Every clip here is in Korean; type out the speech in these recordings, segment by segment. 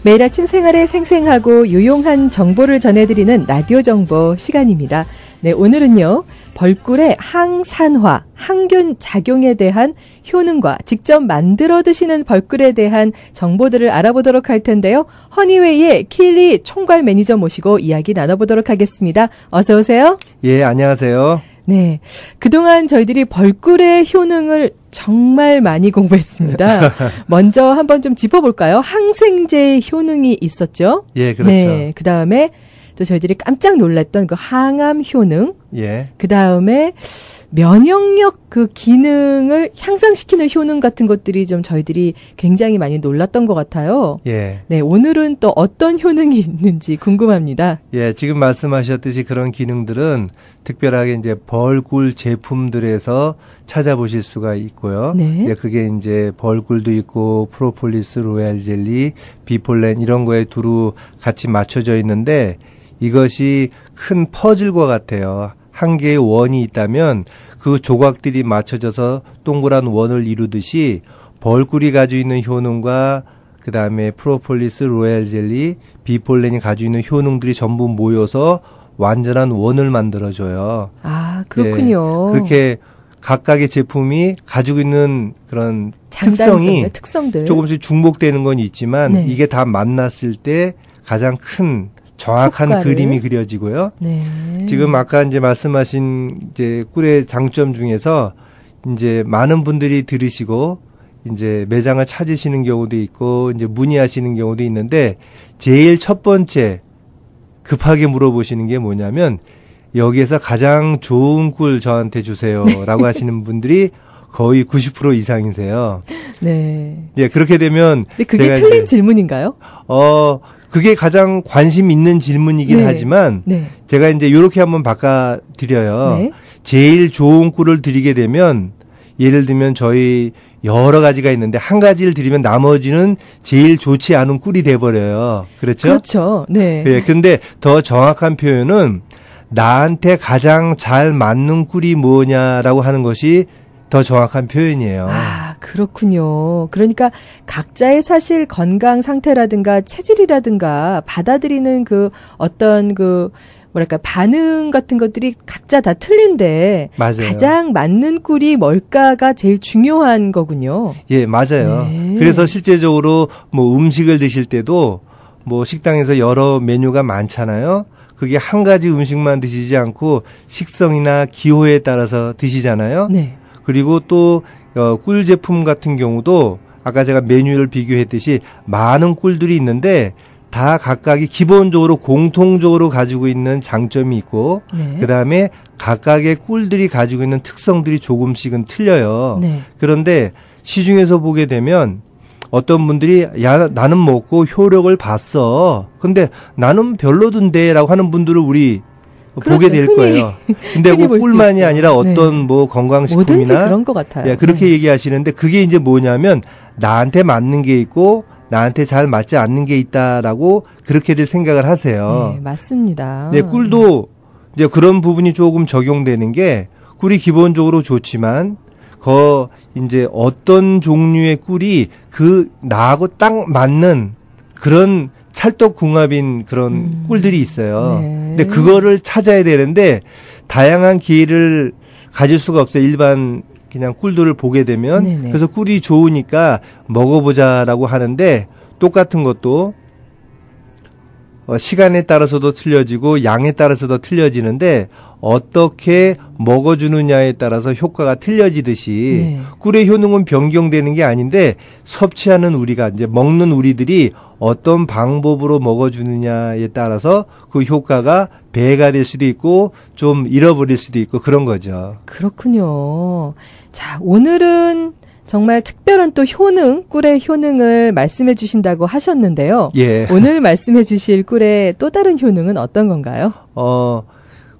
매일 아침 생활에 생생하고 유용한 정보를 전해드리는 라디오 정보 시간입니다. 네, 오늘은요. 벌꿀의 항산화, 항균 작용에 대한 효능과 직접 만들어 드시는 벌꿀에 대한 정보들을 알아보도록 할 텐데요. 허니웨이의 킬리 총괄 매니저 모시고 이야기 나눠보도록 하겠습니다. 어서 오세요. 예, 안녕하세요. 네, 그동안 저희들이 벌꿀의 효능을 정말 많이 공부했습니다. 먼저 한번 좀 짚어볼까요? 항생제 효능이 있었죠? 예, 그렇죠. 네, 그 다음에 또 저희들이 깜짝 놀랐던 그 항암 효능. 예. 그 다음에 면역력 그 기능을 향상시키는 효능 같은 것들이 좀 저희들이 굉장히 많이 놀랐던 것 같아요. 예. 네, 오늘은 또 어떤 효능이 있는지 궁금합니다. 예, 지금 말씀하셨듯이 그런 기능들은 특별하게 이제 벌꿀 제품들에서 찾아보실 수가 있고요. 네. 예, 그게 이제 벌꿀도 있고 프로폴리스, 로얄 젤리, 비폴렌 이런 거에 두루 같이 맞춰져 있는데 이것이 큰 퍼즐과 같아요. 한 개의 원이 있다면 그 조각들이 맞춰져서 동그란 원을 이루듯이 벌꿀이 가지고 있는 효능과 그 다음에 프로폴리스, 로얄 젤리, 비폴렌이 가지고 있는 효능들이 전부 모여서 완전한 원을 만들어줘요. 아, 그렇군요. 예, 그렇게 각각의 제품이 가지고 있는 그런 특성들 조금씩 중복되는 건 있지만 네. 이게 다 만났을 때 가장 큰 정확한 효과를. 그림이 그려지고요. 네. 지금 아까 이제 말씀하신 이제 꿀의 장점 중에서 이제 많은 분들이 들으시고 이제 매장을 찾으시는 경우도 있고 이제 문의하시는 경우도 있는데 제일 첫 번째 급하게 물어보시는 게 뭐냐면 여기에서 가장 좋은 꿀 저한테 주세요라고 하시는 분들이 거의 90% 이상이세요. 네. 예, 그렇게 되면 근데 그게 틀린 질문인가요? 그게 가장 관심 있는 질문이긴 네. 하지만 네. 제가 이제 이렇게 한번 바꿔드려요. 네. 제일 좋은 꿀을 드리게 되면 예를 들면 저희 여러 가지가 있는데 한 가지를 드리면 나머지는 제일 좋지 않은 꿀이 돼버려요. 그렇죠? 그렇죠. 네. 예, 근데 더 정확한 표현은 나한테 가장 잘 맞는 꿀이 뭐냐라고 하는 것이 더 정확한 표현이에요. 아, 그렇군요. 그러니까 각자의 사실 건강 상태라든가 체질이라든가 받아들이는 그 어떤 그 뭐랄까 반응 같은 것들이 각자 다 틀린데 맞아요. 가장 맞는 꿀이 뭘까가 제일 중요한 거군요. 예, 맞아요. 네. 그래서 실제적으로 뭐 음식을 드실 때도 뭐 식당에서 여러 메뉴가 많잖아요. 그게 한 가지 음식만 드시지 않고 식성이나 기호에 따라서 드시잖아요. 네. 그리고 또 꿀 제품 같은 경우도 아까 제가 메뉴를 비교했듯이 많은 꿀들이 있는데 다 각각이 기본적으로 공통적으로 가지고 있는 장점이 있고 네. 그다음에 각각의 꿀들이 가지고 있는 특성들이 조금씩은 틀려요. 네. 그런데 시중에서 보게 되면 어떤 분들이 야 나는 먹고 효력을 봤어. 근데 나는 별로던데라고 하는 분들을 우리 그렇죠. 보게 될 거예요. 근데 그 꿀만이 아니라 어떤 네. 뭐 건강식품이나 뭐든지 그런 것 같아요. 예, 그렇게 네. 얘기하시는데 그게 이제 뭐냐면 나한테 맞는 게 있고 나한테 잘 맞지 않는 게 있다라고 그렇게들 생각을 하세요. 네, 맞습니다. 네, 꿀도 이제 그런 부분이 조금 적용되는 게 꿀이 기본적으로 좋지만 이제 어떤 종류의 꿀이 그 나하고 딱 맞는 그런 찰떡궁합인 그런 꿀들이 있어요. 네. 근데 그거를 찾아야 되는데 다양한 기회를 가질 수가 없어요. 일반 그냥 꿀들을 보게 되면. 네네. 그래서 꿀이 좋으니까 먹어보자라고 하는데 똑같은 것도 시간에 따라서도 틀려지고 양에 따라서도 틀려지는데 어떻게 먹어주느냐에 따라서 효과가 틀려지듯이 네. 꿀의 효능은 변경되는 게 아닌데 섭취하는 우리가 이제 먹는 우리들이 어떤 방법으로 먹어주느냐에 따라서 그 효과가 배가 될 수도 있고 좀 잃어버릴 수도 있고 그런 거죠. 그렇군요. 자, 오늘은 정말 특별한 또 효능, 꿀의 효능을 말씀해 주신다고 하셨는데요. 예. 오늘 말씀해 주실 꿀의 또 다른 효능은 어떤 건가요?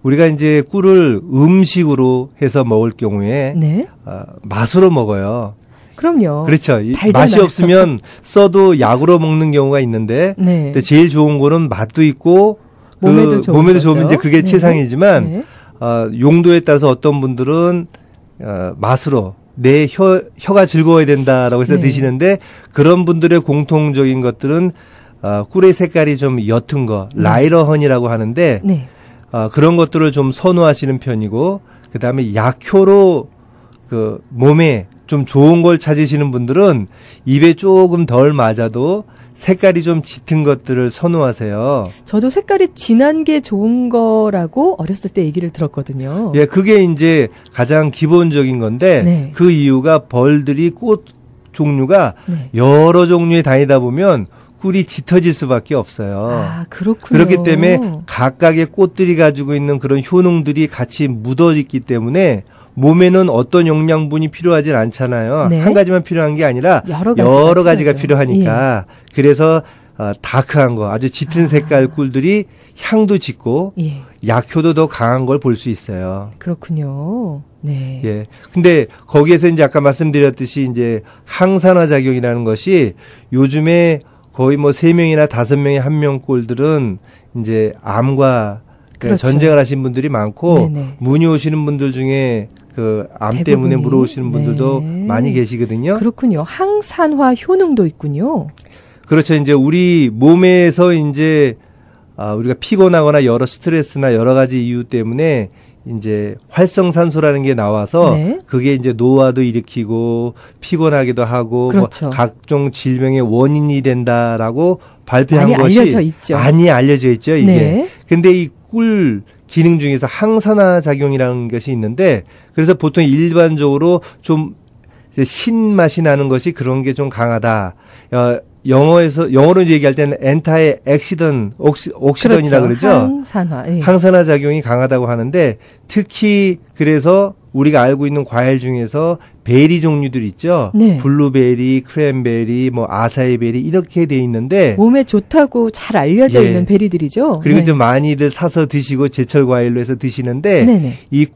우리가 이제 꿀을 음식으로 해서 먹을 경우에 네. 맛으로 먹어요. 그럼요. 그렇죠. 달잖아요. 맛이 없으면 써도 약으로 먹는 경우가 있는데 네. 근데 제일 좋은 거는 맛도 있고 몸에도 좋은 몸에도 거죠. 좋으면 이제 그게 네. 최상이지만 네. 용도에 따라서 어떤 분들은 맛으로 내 혀가 즐거워야 된다라고 해서 네. 드시는데 그런 분들의 공통적인 것들은 꿀의 색깔이 좀 옅은 거, 라이러헌이라고 하는데 네. 그런 것들을 좀 선호하시는 편이고, 그 다음에 약효로 그 몸에 좀 좋은 걸 찾으시는 분들은 입에 조금 덜 맞아도 색깔이 좀 짙은 것들을 선호하세요. 저도 색깔이 진한 게 좋은 거라고 어렸을 때 얘기를 들었거든요. 예, 그게 이제 가장 기본적인 건데, 네. 그 이유가 벌들이 꽃 종류가 네. 여러 종류에 다니다 보면 꿀이 짙어질 수밖에 없어요. 아, 그렇군요. 그렇기 때문에 각각의 꽃들이 가지고 있는 그런 효능들이 같이 묻어있기 때문에 몸에는 어떤 영양분이 필요하진 않잖아요. 네. 한 가지만 필요한 게 아니라 여러 가지가 필요하니까. 그래서 다크한 거, 아주 짙은 색깔 꿀들이 향도 짙고 예. 약효도 더 강한 걸 볼 수 있어요. 그렇군요. 네. 예. 근데 거기에서 이제 아까 말씀드렸듯이 이제 항산화 작용이라는 것이 요즘에 거의 뭐 3명이나 5명의 한 명 꼴들은 이제 암과 그렇죠. 전쟁을 하신 분들이 많고, 네네. 문의 오시는 분들 중에 그 암 때문에 물어오시는 분들도 네. 많이 계시거든요. 그렇군요. 항산화 효능도 있군요. 그렇죠. 이제 우리 몸에서 이제 우리가 피곤하거나 여러 스트레스나 여러 가지 이유 때문에 이제 활성산소라는 게 나와서 네. 그게 이제 노화도 일으키고 피곤하기도 하고 그렇죠. 뭐 각종 질병의 원인이 된다라고 발표한 많이 것이 알려져 있죠. 많이 알려져 있죠, 이게. 네. 근데 이 꿀 기능 중에서 항산화 작용이라는 것이 있는데, 그래서 보통 일반적으로 좀 신맛이 나는 것이 그런 게 좀 강하다. 영어로 얘기할 때는 엔타이 엑시던 옥시던이라 그러죠. 항산화. 예. 항산화 작용이 강하다고 하는데, 특히 그래서 우리가 알고 있는 과일 중에서 베리 종류들 있죠. 네. 블루베리, 크랜베리, 뭐 아사이베리 이렇게 돼 있는데 몸에 좋다고 잘 알려져 예. 있는 베리들이죠. 그리고 네. 좀 많이들 사서 드시고 제철 과일로 해서 드시는데 네네. 이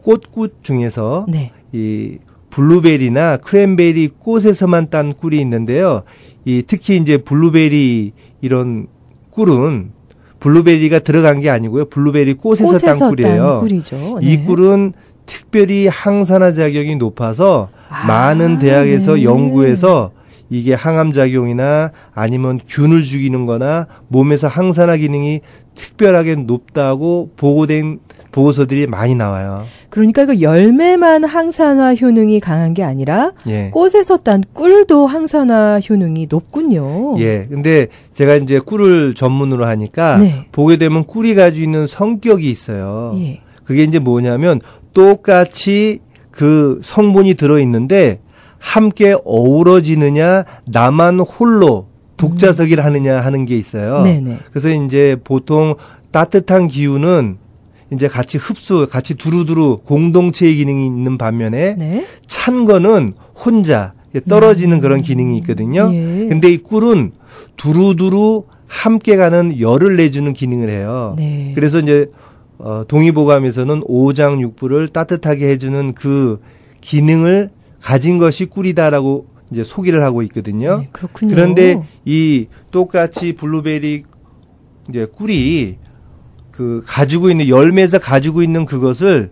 꽃 중에서 네. 이 블루베리나 크랜베리 꽃에서만 딴 꿀이 있는데요. 이 특히 이제 블루베리 이런 꿀은 블루베리가 들어간 게 아니고요. 블루베리 꽃에서 딴 꿀이에요. 딴 꿀이죠. 이 네. 꿀은 특별히 항산화 작용이 높아서 많은 대학에서 네. 연구해서 이게 항암 작용이나 아니면 균을 죽이는 거나 몸에서 항산화 기능이 특별하게 높다고 보고된 보고서들이 많이 나와요. 그러니까 그 열매만 항산화 효능이 강한 게 아니라 예. 꽃에서 딴 꿀도 항산화 효능이 높군요. 예. 근데 제가 이제 꿀을 전문으로 하니까 네. 보게 되면 꿀이 가지고 있는 성격이 있어요. 예. 그게 이제 뭐냐면 똑같이 그 성분이 들어 있는데 함께 어우러지느냐 나만 홀로 독자석일 하느냐 하는 게 있어요. 네네. 그래서 이제 보통 따뜻한 기운은 이제 같이 흡수, 같이 두루두루 공동체의 기능이 있는 반면에 네. 찬 거는 혼자 떨어지는 그런 기능이 있거든요. 예. 근데 이 꿀은 두루두루 함께 가는 열을 내주는 기능을 해요. 네. 그래서 이제 동의보감에서는 오장육부를 따뜻하게 해주는 그 기능을 가진 것이 꿀이다라고 이제 소개를 하고 있거든요. 네, 그렇군요. 그런데 이 똑같이 블루베리 이제 꿀이 그 가지고 있는 열매에서 가지고 있는 그것을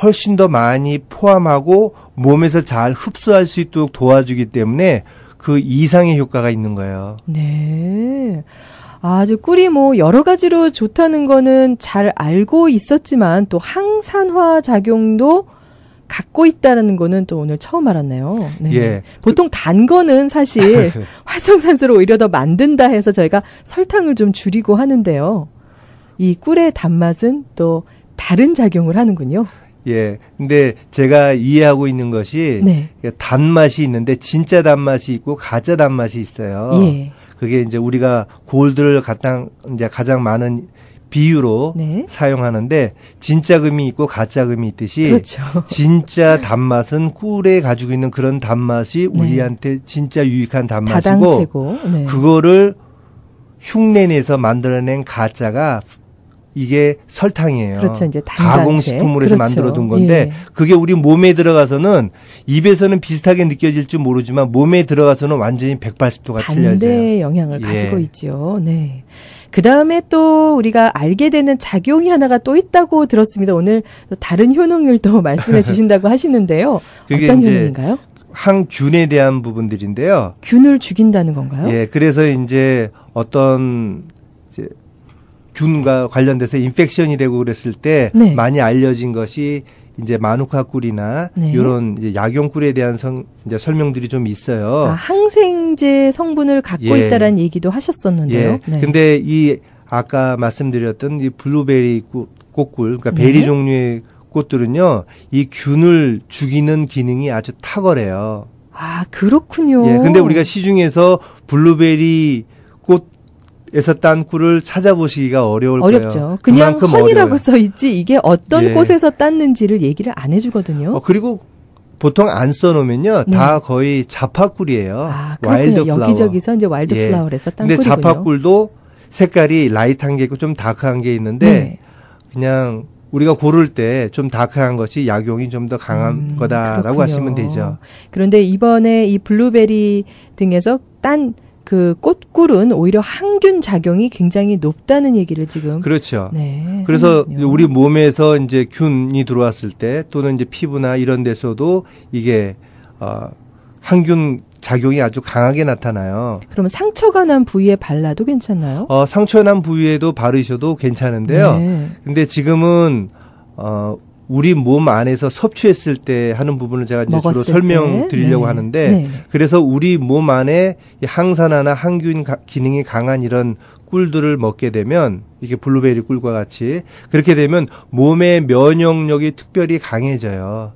훨씬 더 많이 포함하고 몸에서 잘 흡수할 수 있도록 도와주기 때문에 그 이상의 효과가 있는 거예요. 네. 아주 꿀이 뭐 여러 가지로 좋다는 거는 잘 알고 있었지만 또 항산화 작용도 갖고 있다는 거는 또 오늘 처음 알았네요. 네. 예. 보통 단 거는 사실 활성산소를 오히려 더 만든다 해서 저희가 설탕을 좀 줄이고 하는데요. 이 꿀의 단맛은 또 다른 작용을 하는군요. 예. 근데 제가 이해하고 있는 것이 네. 단맛이 있는데 진짜 단맛이 있고 가짜 단맛이 있어요. 예. 그게 이제 우리가 골드를 이제 가장 많은 비유로 네. 사용하는데 진짜 금이 있고 가짜 금이 있듯이 그렇죠. 진짜 단맛은 꿀에 가지고 있는 그런 단맛이 네. 우리한테 진짜 유익한 단맛이고 다당체고. 네. 그거를 흉내내서 만들어낸 가짜가 이게 설탕이에요. 그렇죠. 이제 단단체. 가공식품으로 해서 그렇죠. 만들어둔 건데 예. 그게 우리 몸에 들어가서는 입에서는 비슷하게 느껴질 줄 모르지만 몸에 들어가서는 완전히 180도가 틀려져요. 반대의 영향을 예. 가지고 있죠. 네. 그 다음에 또 우리가 알게 되는 작용이 하나가 또 있다고 들었습니다. 오늘 또 다른 효능을 또 말씀해 주신다고 하시는데요. 그게 어떤 이제 효능인가요? 항균에 대한 부분들인데요. 균을 죽인다는 건가요? 예, 그래서 이제 어떤 이제 균과 관련돼서 인펙션이 되고 그랬을 때 네. 많이 알려진 것이 이제 마누카 꿀이나 네. 이런 이제 약용 꿀에 대한 이제 설명들이 좀 있어요. 아, 항생제 성분을 갖고 예. 있다라는 얘기도 하셨었는데요. 예. 근데 이 아까 말씀드렸던 이 블루베리 꽃꿀, 그러니까 베리 네. 종류의 꽃들은요, 이 균을 죽이는 기능이 아주 탁월해요. 아, 그렇군요. 예. 근데 우리가 시중에서 블루베리 꽃에서 딴 꿀을 찾아보시기가 어려울 어렵죠. 거예요. 그냥 그만큼 허니라고 어려워요. 써 있지 이게 어떤 예. 꽃에서 땄는지를 얘기를 안 해주거든요. 그리고 보통 안 써놓으면요, 네. 다 거의 자파꿀이에요. 아, 와일드 그렇군요. 플라워. 여기저기서 이제 와일드 예. 플라워에서 딴 근데 꿀이군요. 자파꿀도 색깔이 라이트한 게 있고 좀 다크한 게 있는데 네. 그냥 우리가 고를 때 좀 다크한 것이 약용이 좀 더 강한 거다라고 그렇군요. 하시면 되죠. 그런데 이번에 이 블루베리 등에서 딴 그 꽃꿀은 오히려 항균 작용이 굉장히 높다는 얘기를 지금. 그렇죠. 네. 그래서 하는군요. 우리 몸에서 이제 균이 들어왔을 때 또는 이제 피부나 이런 데서도 이게 항균 작용이 아주 강하게 나타나요. 그러면 상처가 난 부위에 발라도 괜찮나요? 상처 난 부위에도 바르셔도 괜찮은데요. 네. 근데 지금은 우리 몸 안에서 섭취했을 때 하는 부분을 제가 이제 주로 먹었을 설명드리려고 때. 하는데 네. 그래서 우리 몸 안에 이 항산화나 항균 기능이 강한 이런 꿀들을 먹게 되면 이게 블루베리 꿀과 같이 그렇게 되면 몸의 면역력이 특별히 강해져요.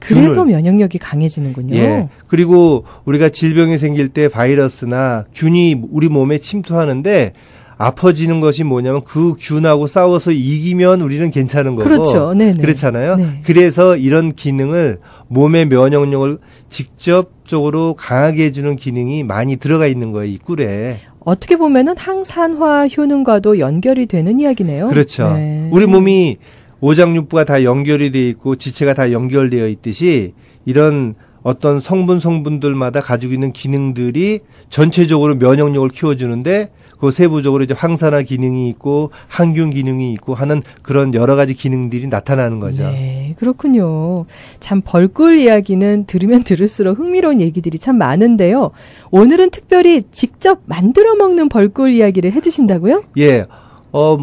그래서 균을. 면역력이 강해지는군요. 예. 그리고 우리가 질병이 생길 때 바이러스나 균이 우리 몸에 침투하는데 아파지는 것이 뭐냐면 그 균하고 싸워서 이기면 우리는 괜찮은 거고. 그렇죠. 네네. 그렇잖아요. 네. 그래서 이런 기능을 몸의 면역력을 직접적으로 강하게 해주는 기능이 많이 들어가 있는 거예요. 이 꿀에. 어떻게 보면은 항산화 효능과도 연결이 되는 이야기네요. 그렇죠. 네. 우리 몸이 오장육부가 다 연결이 되어 있고 지체가 다 연결되어 있듯이 이런 어떤 성분들마다 가지고 있는 기능들이 전체적으로 면역력을 키워주는데 그 세부적으로 이제 항산화 기능이 있고 항균 기능이 있고 하는 그런 여러 가지 기능들이 나타나는 거죠. 네, 그렇군요. 참 벌꿀 이야기는 들으면 들을수록 흥미로운 얘기들이 참 많은데요. 오늘은 특별히 직접 만들어 먹는 벌꿀 이야기를 해주신다고요? 예.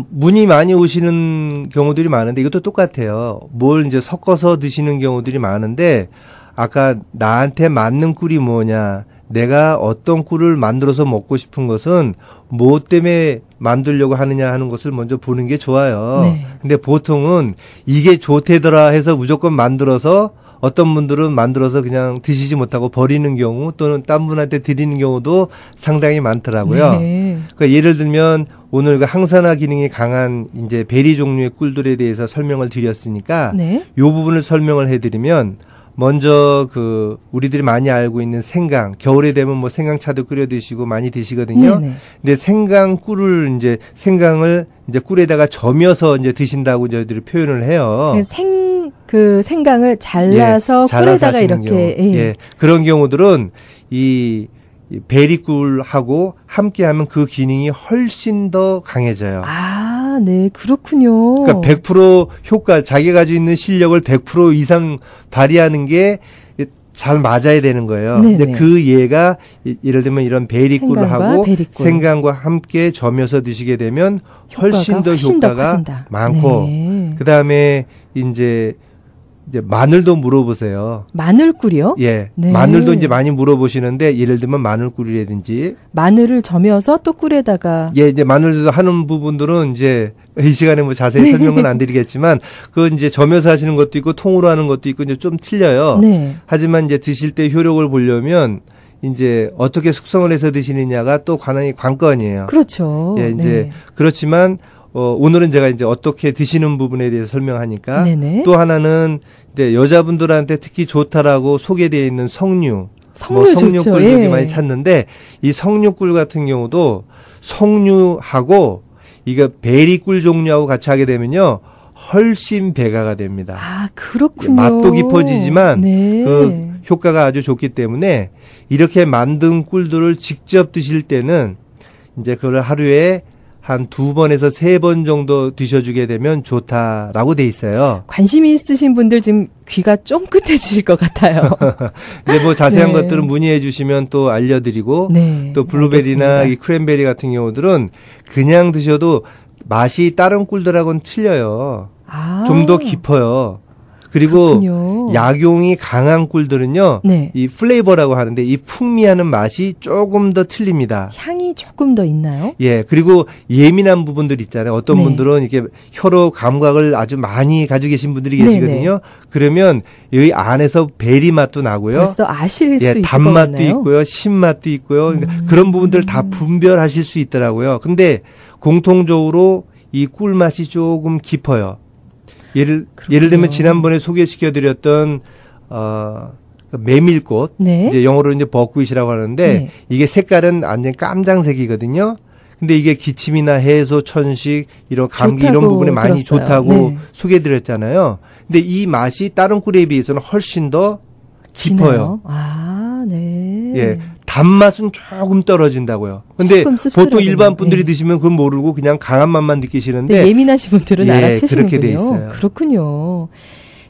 문이 많이 오시는 경우들이 많은데 이것도 똑같아요. 뭘 이제 섞어서 드시는 경우들이 많은데 아까 나한테 맞는 꿀이 뭐냐, 내가 어떤 꿀을 만들어서 먹고 싶은 것은 뭐 때문에 만들려고 하느냐 하는 것을 먼저 보는 게 좋아요. 네. 근데 보통은 이게 좋대더라 해서 무조건 만들어서 어떤 분들은 만들어서 그냥 드시지 못하고 버리는 경우 또는 딴 분한테 드리는 경우도 상당히 많더라고요. 네. 그러니까 예를 들면 오늘 그 항산화 기능이 강한 이제 베리 종류의 꿀들에 대해서 설명을 드렸으니까 네. 요 부분을 설명을 해드리면 먼저 우리들이 많이 알고 있는 생강, 겨울에 되면 뭐 생강차도 끓여 드시고 많이 드시거든요. 네네. 근데 생강을 이제 꿀에다가 점여서 이제 드신다고 저희들이 표현을 해요. 생강을 잘라서 예, 꿀에다가 하시는 이렇게. 경우. 예, 그런 경우들은 이 베리꿀하고 함께하면 그 기능이 훨씬 더 강해져요. 아, 네, 그렇군요. 그러니까 100% 효과, 자기가 가지고 있는 실력을 100% 이상 발휘하는 게 잘 맞아야 되는 거예요. 네네. 근데 그 예가 예를 들면 이런 베리꿀하고 생강과 함께 점여서 드시게 되면 훨씬 더 효과가 많고 네. 그다음에 이제 마늘도 물어보세요. 마늘꿀이요? 예. 네. 마늘도 이제 많이 물어보시는데 예를 들면 마늘꿀이라든지 마늘을 점여서 또 꿀에다가 예, 이제 마늘도 하는 부분들은 이제 이 시간에 뭐 자세히 설명은 안 드리겠지만 그 이제 점여서 하시는 것도 있고 통으로 하는 것도 있고 이제 좀 틀려요. 네. 하지만 이제 드실 때 효력을 보려면 이제 어떻게 숙성을 해서 드시느냐가 또 관건이에요. 그렇죠. 예, 이제 네. 그렇지만 오늘은 제가 이제 어떻게 드시는 부분에 대해서 설명하니까 네네. 또 하나는 이제 여자분들한테 특히 좋다라고 소개되어 있는 석류 좋죠. 석류꿀 예. 되게 많이 찾는데 이 석류꿀 같은 경우도 석류하고 이거 베리꿀 종류하고 같이 하게 되면요 훨씬 배가가 됩니다. 아, 그렇군요. 맛도 깊어지지만 네. 그 효과가 아주 좋기 때문에 이렇게 만든 꿀들을 직접 드실 때는 이제 그걸 하루에 한 2번에서 3번 정도 드셔주게 되면 좋다라고 돼 있어요. 관심이 있으신 분들 지금 귀가 쫑긋해지실 것 같아요. 이제 뭐 자세한 네. 것들은 문의해 주시면 또 알려드리고 네, 또 블루베리나 알겠습니다. 이 크랜베리 같은 경우들은 그냥 드셔도 맛이 다른 꿀들하고는 틀려요. 아, 좀 더 깊어요. 그리고 그렇군요. 약용이 강한 꿀들은요. 네. 이 플레이버라고 하는데 이 풍미하는 맛이 조금 더 틀립니다. 향이 조금 더 있나요? 예, 그리고 예민한 부분들 있잖아요. 어떤 네. 분들은 이렇게 혀로 감각을 아주 많이 가지고 계신 분들이 네, 계시거든요. 그러면 여기 안에서 베리 맛도 나고요. 벌써 아실 수 예, 있을 것 단맛도 같나요? 있고요. 신맛도 있고요. 그러니까 그런 부분들 다 분별하실 수 있더라고요. 근데 공통적으로 이 꿀맛이 조금 깊어요. 예를 들면 지난번에 소개시켜 드렸던 메밀꽃, 네. 이제 영어로 이제 버크윗이라고 하는데 네. 이게 색깔은 완전 깜장색이거든요. 근데 이게 기침이나 해소, 천식, 이런 감기 이런 좋다고 부분에 많이 들었어요. 좋다고 네. 소개해 드렸잖아요. 근데 이 맛이 다른 꿀에 비해서는 훨씬 더 진해요? 깊어요. 아, 네. 예. 단맛은 조금 떨어진다고요. 근데 조금 보통 씁쓸하군요. 일반 분들이 예. 드시면 그건 모르고 그냥 강한 맛만 느끼시는데 네, 예민하신 분들은 예, 알아채시는군요. 그렇게 돼 있어요. 그렇군요.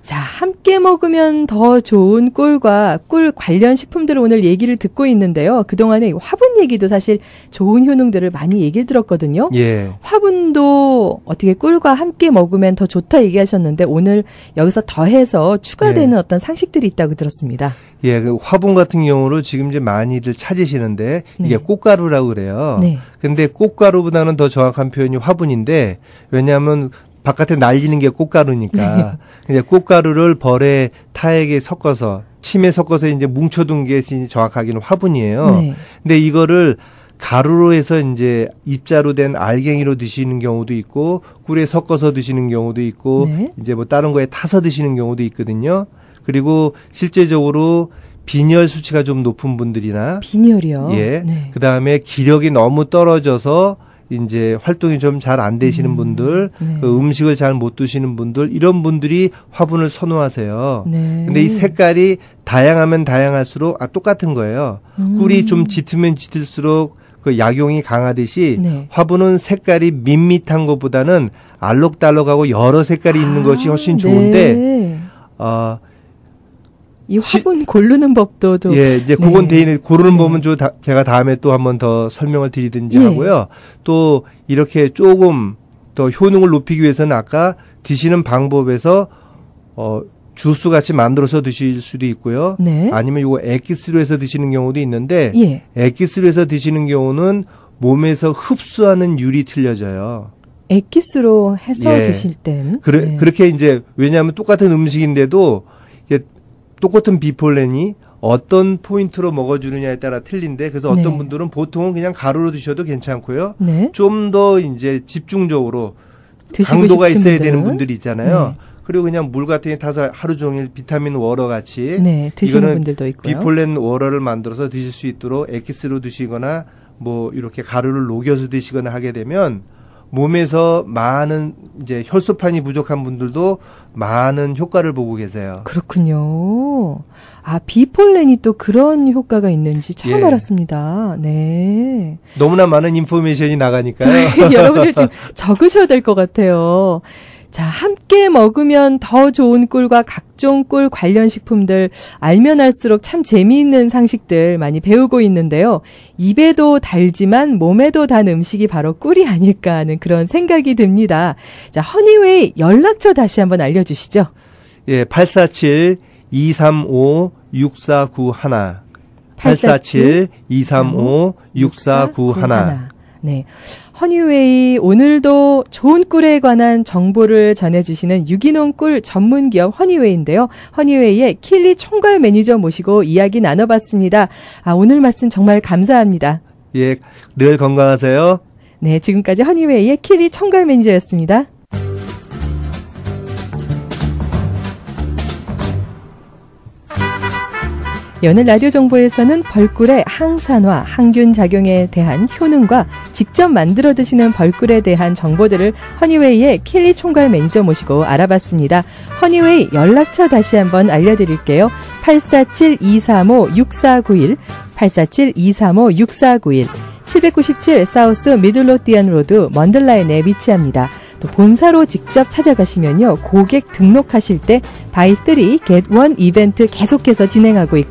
자, 함께 먹으면 더 좋은 꿀과 꿀 관련 식품들을 오늘 얘기를 듣고 있는데요. 그동안에 화분 얘기도 사실 좋은 효능들을 많이 얘기를 들었거든요. 예. 화분도 어떻게 꿀과 함께 먹으면 더 좋다 얘기하셨는데 오늘 여기서 더해서 추가되는 네. 어떤 상식들이 있다고 들었습니다. 예, 그 화분 같은 경우로 지금 이제 많이들 찾으시는데 이게 네. 꽃가루라고 그래요. 네. 근데 꽃가루보다는 더 정확한 표현이 화분인데 왜냐하면 바깥에 날리는 게 꽃가루니까. 근데 꽃가루를 벌에 타액에 섞어서 침에 섞어서 이제 뭉쳐둔 게 정확하게는 화분이에요. 네. 근데 이거를 가루로 해서 이제 입자로 된 알갱이로 드시는 경우도 있고 꿀에 섞어서 드시는 경우도 있고 네. 이제 뭐 다른 거에 타서 드시는 경우도 있거든요. 그리고 실제적으로 빈혈 수치가 좀 높은 분들이나 빈혈이요. 예. 네. 그다음에 기력이 너무 떨어져서 이제 활동이 좀 잘 안 되시는 분들, 네. 그 음식을 잘 못 드시는 분들 이런 분들이 화분을 선호하세요. 네. 근데 이 색깔이 다양하면 다양할수록 똑같은 거예요. 꿀이 좀 짙으면 짙을수록 그 약용이 강하듯이 네. 화분은 색깔이 밋밋한 것보다는 알록달록하고 여러 색깔이 있는 것이 훨씬 좋은데 네. 이 시- 화분 고르는 법도 좀 예, 이제 그건 네. 대인 고르는 네. 법은 제가 다음에 또 한 번 더 설명을 드리든지 예. 하고요. 또 이렇게 조금 더 효능을 높이기 위해서는 아까 드시는 방법에서 주스 같이 만들어서 드실 수도 있고요. 네. 아니면 이거 액기스로 해서 드시는 경우도 있는데 예. 액기스로 해서 드시는 경우는 몸에서 흡수하는 율이 틀려져요. 액기스로 해서 예. 드실 땐 네. 그렇게 이제 왜냐하면 똑같은 음식인데도 이게 똑같은 비폴렌이 어떤 포인트로 먹어주느냐에 따라 틀린데 그래서 어떤 네. 분들은 보통은 그냥 가루로 드셔도 괜찮고요. 네. 좀 더 이제 집중적으로 드시고 강도가 싶으신 있어야 분들은? 되는 분들이 있잖아요. 네. 그리고 그냥 물 같은 게 타서 하루 종일 비타민 워러 같이 네, 드시는 이거는 분들도 있고요. 비폴렌 워러를 만들어서 드실 수 있도록 액기스로 드시거나 뭐 이렇게 가루를 녹여서 드시거나 하게 되면 몸에서 많은 이제 혈소판이 부족한 분들도 많은 효과를 보고 계세요. 그렇군요. 아, 비폴렌이 또 그런 효과가 있는지 처음 예. 알았습니다. 네. 너무나 많은 인포메이션이 나가니까요. 저희 여러분들 지금 적으셔야 될 것 같아요. 자, 함께 먹으면 더 좋은 꿀과 각종 꿀 관련 식품들 알면 알수록 참 재미있는 상식들 많이 배우고 있는데요. 입에도 달지만 몸에도 단 음식이 바로 꿀이 아닐까 하는 그런 생각이 듭니다. 자, 허니웨이 연락처 다시 한번 알려주시죠. 예, 847-235-6491. 847-235-6491. 네. 허니웨이 오늘도 좋은 꿀에 관한 정보를 전해주시는 유기농 꿀 전문 기업 허니웨이인데요. 허니웨이의 킬리 총괄 매니저 모시고 이야기 나눠봤습니다. 아, 오늘 말씀 정말 감사합니다. 예, 늘 건강하세요. 네, 지금까지 허니웨이의 킬리 총괄 매니저였습니다. 오늘 라디오 정보에서는 벌꿀의 항산화, 항균 작용에 대한 효능과 직접 만들어 드시는 벌꿀에 대한 정보들을 허니웨이의 킬리 총괄 매니저 모시고 알아봤습니다. 허니웨이 연락처 다시 한번 알려드릴게요. 847-235-6491, 847-235-6491, 797 사우스 미들로티안 로드 먼들라인에 위치합니다. 또 본사로 직접 찾아가시면요. 고객 등록하실 때 바이 3 get 1 이벤트 계속해서 진행하고 있고